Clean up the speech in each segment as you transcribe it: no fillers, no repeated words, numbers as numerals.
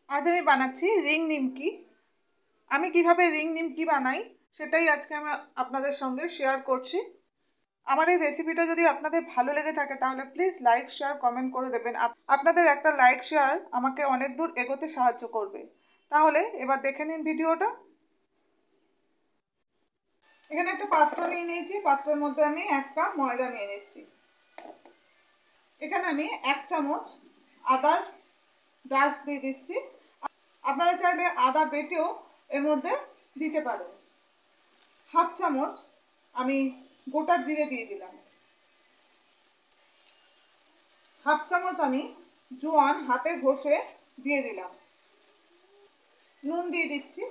আজ আমি বানাচ্ছি রিং নিমকি। আমি কিভাবে রিং নিমকি বানাই সেটাই আজকে আমি আপনাদের সঙ্গে শেয়ার করছি। আমার এই রেসিপিটা যদি আপনাদের ভালো লেগে থাকে তাহলে প্লিজ লাইক শেয়ার কমেন্ট করে দেবেন। আপনাদের একটা লাইক শেয়ার আমাকে অনেক দূর এগোতে সাহায্য করবে। তাহলে এবার দেখে নিন ভিডিওটা। এখানে একটা পাত্র নিয়ে নিয়েছি, পাত্রের মধ্যে আমি একটা ময়দা নিয়ে নিচ্ছি। এখানে আমি 1 চামচ আদার ব্রাশ দিয়ে দিচ্ছি। আপনারা চাইলে আদা বেটেও এর মধ্যে দিতে পারেন। 1/2 চামচ আমি গোটা জিরে দিয়ে দিলাম। 1/2 চামচ আমি জোয়ান হাতে ঘষে দিয়ে দিলাম। নুন দিয়ে দিচ্ছি।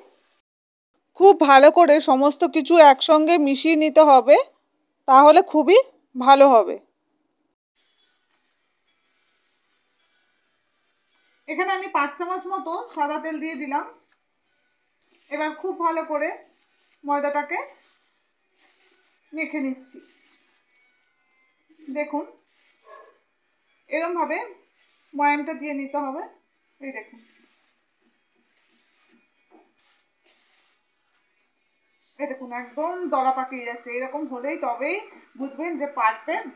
খুব ভালো করে সমস্ত কিছু একসঙ্গে মিশিয়ে নিতে হবে, তাহলে খুবই ভালো হবে। এখানে আমি 5 চামচ মতো সাদা তেল দিয়ে দিলাম। এবার খুব ভালো করে ময়দাটাকে মেখে নিচ্ছি। দেখুন, এরকম ভাবে ময়ামটা দিয়ে নিতে হবে। এই দেখুন, এই দেখুন একদম দলা পাকিয়ে যাচ্ছে। এরকম হলেই তবেই বুঝবেন যে পারফেক্ট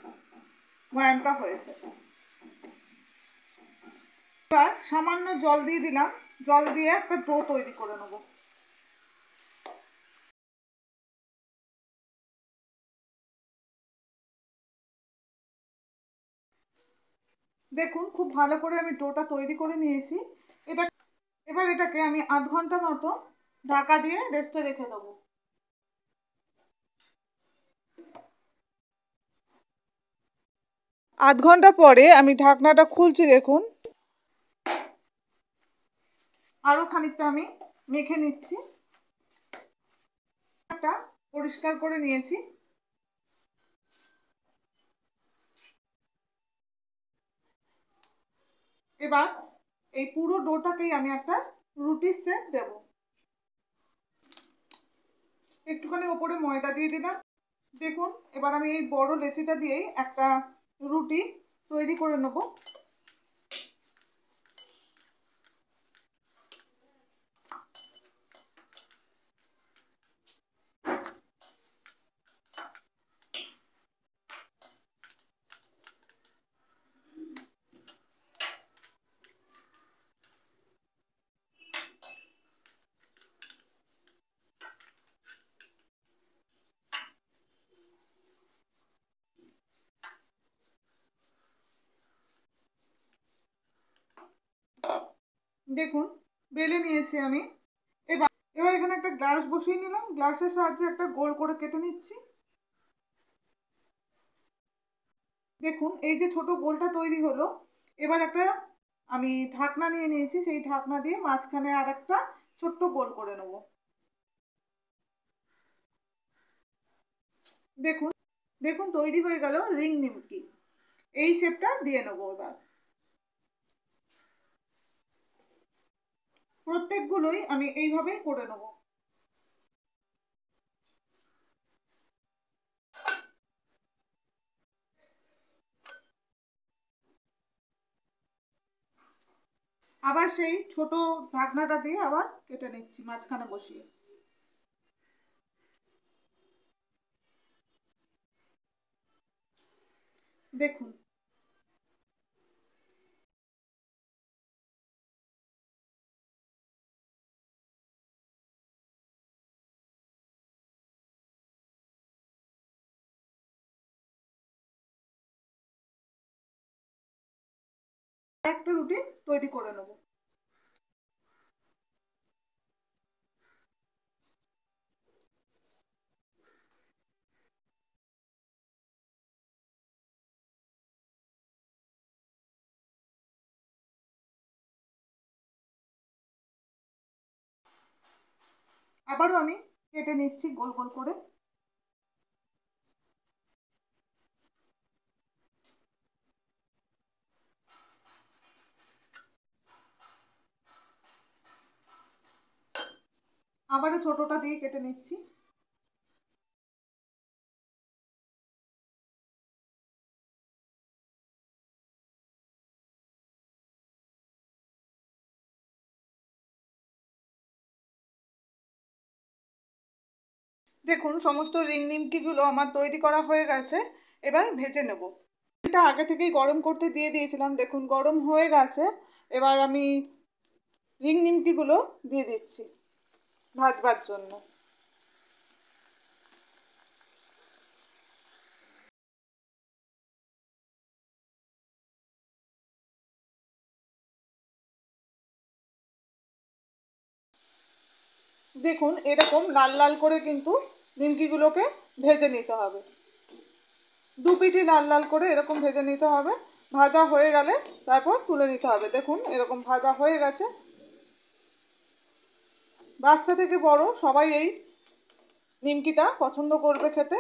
ময়ামটা হয়েছে। এবার সামান্য জল দিয়ে দিলাম। জল দিয়ে একটা ডো তৈরি করে নেব। দেখুন, খুব ভালো করে আমি ডোটা তৈরি করে নিয়েছি। এটা এবার এটাকে আমি 1/2 ঘন্টা মতো ঢাকা দিয়ে রেস্টে রেখে দেবো। 1/2 ঘন্টা পরে আমি ঢাকনাটা খুলছি। দেখুন, আরো খানিকটা আমি মেখে নিচ্ছি। একটা পরিষ্কার করে নিয়েছি। এবার এই পুরো ডোটাকেই আমি একটা রুটির শেপ দেব। একটুখানি ওপরে ময়দা দিয়ে দিলাম। দেখুন, এবার আমি এই বড় লেচিটা দিয়েই একটা রুটি তৈরি করে নেব। দেখুন, বেলে নিয়েছি আমি। এবার এবার এখানে একটা গ্লাস বসিয়ে নিলাম। গ্লাসের সাহায্যে একটা গোল করে কেটে নিচ্ছি। দেখুন, এই যে ছোট গোলটা তৈরি হলো। এবার একটা আমি ঢাকনা নিয়ে নিয়েছি, সেই ঢাকনা দিয়ে মাঝখানে আর একটা ছোট্ট গোল করে নেব। দেখুন, দেখুন তৈরি হয়ে গেল রিং নিমকি। এই শেপটা দিয়ে নেবো। এবার প্রত্যেকগুলোই আমি এইভাবেই করে নেব। আবার সেই ছোট ঢাকনাটা দিয়ে আবার কেটে নিচ্ছি মাঝখানে বসিয়ে। দেখুন, একটা রুটি তৈরি করে নেব। আবারও আমি কেটে নিচ্ছি গোল গোল করে। আবারও ছোটটা দিয়ে কেটে নিচ্ছি। দেখুন সমস্ত রিং নিমকিগুলো আমার তৈরি করা হয়ে গেছে। এবার ভেজে নেব। এটা আগে থেকেই গরম করতে দিয়ে দিয়েছিলাম, দেখুন গরম হয়ে গেছে। এবার আমি রিং নিমকিগুলো দিয়ে দিচ্ছি ভাজবার জন্য। দেখুন এরকম লাল লাল করে কিন্তু নিমকিগুলোকে ভেজে নিতে হবে। দু পিঠি লাল লাল করে এরকম ভেজে নিতে হবে। ভাজা হয়ে গেলে তারপর তুলে নিতে হবে। দেখুন এরকম ভাজা হয়ে গেছে। বাচ্চা থেকে বড় সবাই এই নিমকিটা পছন্দ করবে খেতে।